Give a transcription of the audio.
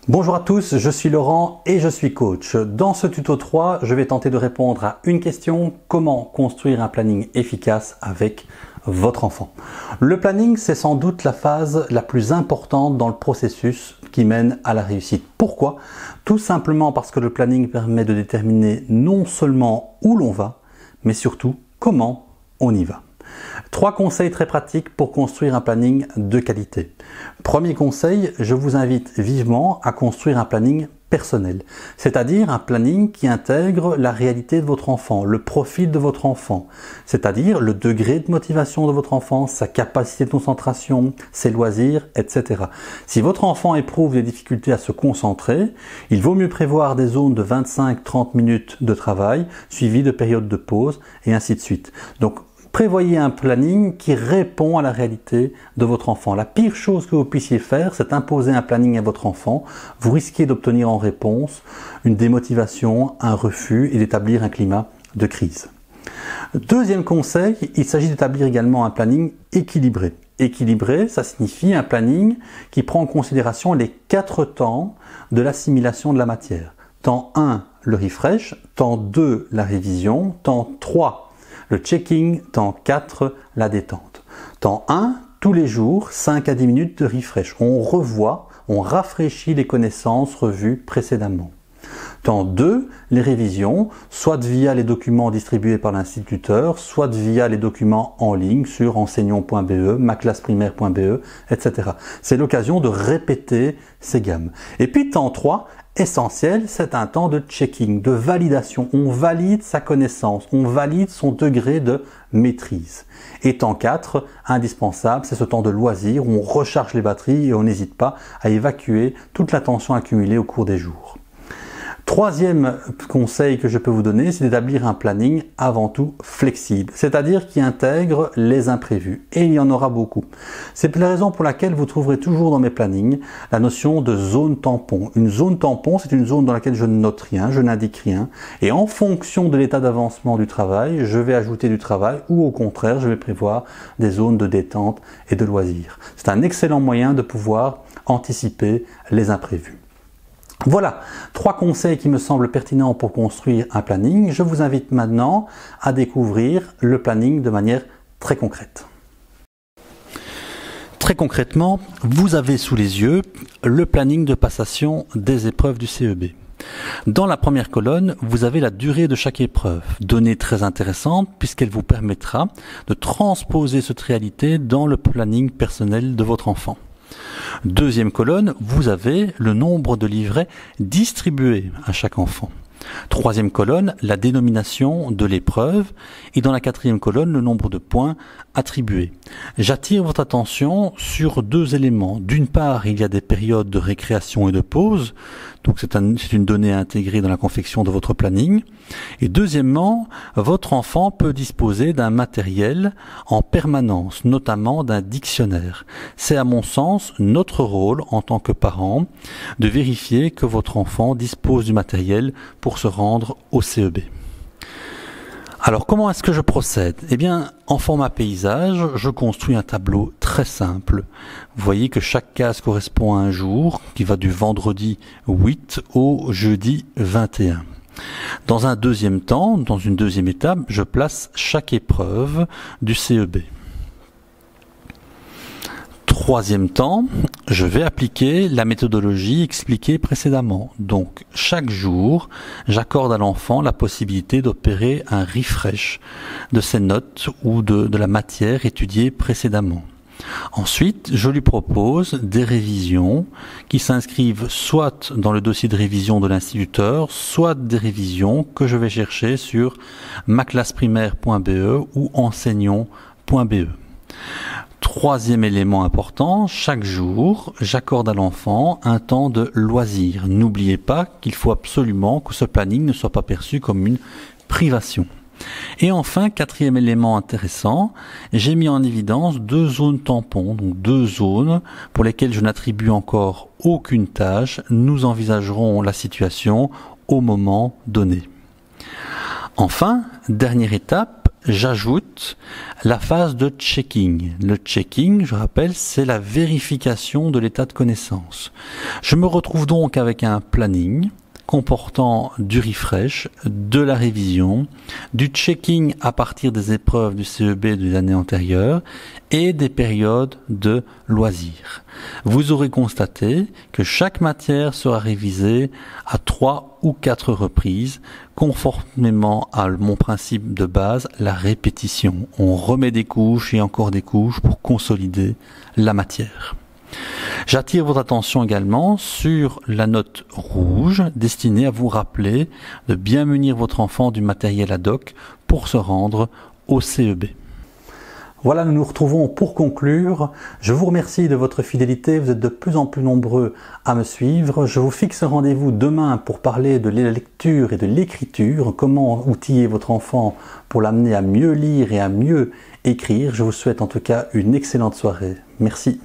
Bonjour à tous, je suis Laurent et je suis coach. Dans ce tuto 3, je vais tenter de répondre à une question: comment construire un planning efficace avec votre enfant? Le planning, c'est sans doute la phase la plus importante dans le processus qui mène à la réussite. Pourquoi? Tout simplement parce que le planning permet de déterminer non seulement où l'on va, mais surtout comment on y va. 3 conseils très pratiques pour construire un planning de qualité. Premier conseil, je vous invite vivement à construire un planning personnel, c'est-à-dire un planning qui intègre la réalité de votre enfant, le profil de votre enfant, c'est-à-dire le degré de motivation de votre enfant, sa capacité de concentration, ses loisirs, etc. Si votre enfant éprouve des difficultés à se concentrer, il vaut mieux prévoir des zones de 25-30 minutes de travail, suivies de périodes de pause, et ainsi de suite. Donc, prévoyez un planning qui répond à la réalité de votre enfant. La pire chose que vous puissiez faire, c'est imposer un planning à votre enfant. Vous risquez d'obtenir en réponse une démotivation, un refus et d'établir un climat de crise. Deuxième conseil, il s'agit d'établir également un planning équilibré. Équilibré, ça signifie un planning qui prend en considération les 4 temps de l'assimilation de la matière. Temps 1, le refresh. Temps 2, la révision. Temps 3, le checking. Temps 4, la détente. Temps 1, tous les jours, 5 à 10 minutes de refresh. On revoit, on rafraîchit les connaissances revues précédemment. Temps 2, les révisions, soit via les documents distribués par l'instituteur, soit via les documents en ligne sur enseignant.be, maclasseprimaire.be, etc. C'est l'occasion de répéter ces gammes. Et puis temps 3, essentiel, c'est un temps de checking, de validation. On valide sa connaissance, on valide son degré de maîtrise. Et temps 4, indispensable, c'est ce temps de loisir où on recharge les batteries et on n'hésite pas à évacuer toute la tension accumulée au cours des jours. Troisième conseil que je peux vous donner, c'est d'établir un planning avant tout flexible, c'est-à-dire qui intègre les imprévus. Et il y en aura beaucoup. C'est la raison pour laquelle vous trouverez toujours dans mes plannings la notion de zone tampon. Une zone tampon, c'est une zone dans laquelle je ne note rien, je n'indique rien. Et en fonction de l'état d'avancement du travail, je vais ajouter du travail ou au contraire, je vais prévoir des zones de détente et de loisirs. C'est un excellent moyen de pouvoir anticiper les imprévus. Voilà, 3 conseils qui me semblent pertinents pour construire un planning. Je vous invite maintenant à découvrir le planning de manière très concrète. Très concrètement, vous avez sous les yeux le planning de passation des épreuves du CEB. Dans la première colonne, vous avez la durée de chaque épreuve, donnée très intéressante puisqu'elle vous permettra de transposer cette réalité dans le planning personnel de votre enfant. Deuxième colonne, vous avez le nombre de livrets distribués à chaque enfant. Troisième colonne, la dénomination de l'épreuve. Et dans la quatrième colonne, le nombre de points attribués. J'attire votre attention sur 2 éléments. D'une part, il y a des périodes de récréation et de pause. Donc c'est une donnée à intégrer dans la confection de votre planning. Et deuxièmement, votre enfant peut disposer d'un matériel en permanence, notamment d'un dictionnaire. C'est à mon sens notre rôle en tant que parent de vérifier que votre enfant dispose du matériel pour se rendre au CEB. Alors comment est-ce que je procède? Eh bien, en format paysage, je construis un tableau très simple. Vous voyez que chaque case correspond à un jour qui va du vendredi 8 au jeudi 21. Dans un deuxième temps, dans une deuxième étape, je place chaque épreuve du CEB. Troisième temps, je vais appliquer la méthodologie expliquée précédemment. Donc, chaque jour, j'accorde à l'enfant la possibilité d'opérer un refresh de ses notes ou de la matière étudiée précédemment. Ensuite, je lui propose des révisions qui s'inscrivent soit dans le dossier de révision de l'instituteur, soit des révisions que je vais chercher sur maclasseprimaire.be ou enseignant.be. Troisième élément important, chaque jour, j'accorde à l'enfant un temps de loisir. N'oubliez pas qu'il faut absolument que ce planning ne soit pas perçu comme une privation. Et enfin, quatrième élément intéressant, j'ai mis en évidence 2 zones tampons, donc 2 zones pour lesquelles je n'attribue encore aucune tâche. Nous envisagerons la situation au moment donné. Enfin, dernière étape, j'ajoute la phase de checking. Le checking, je rappelle, c'est la vérification de l'état de connaissance. Je me retrouve donc avec un planning comportant du refresh, de la révision, du checking à partir des épreuves du CEB des années antérieures et des périodes de loisirs. Vous aurez constaté que chaque matière sera révisée à 3 ou 4 reprises, conformément à mon principe de base, la répétition. On remet des couches et encore des couches pour consolider la matière. J'attire votre attention également sur la note rouge destinée à vous rappeler de bien munir votre enfant du matériel ad hoc pour se rendre au CEB. Voilà, nous nous retrouvons pour conclure. Je vous remercie de votre fidélité, vous êtes de plus en plus nombreux à me suivre. Je vous fixe rendez-vous demain pour parler de la lecture et de l'écriture, comment outiller votre enfant pour l'amener à mieux lire et à mieux écrire. Je vous souhaite en tout cas une excellente soirée. Merci.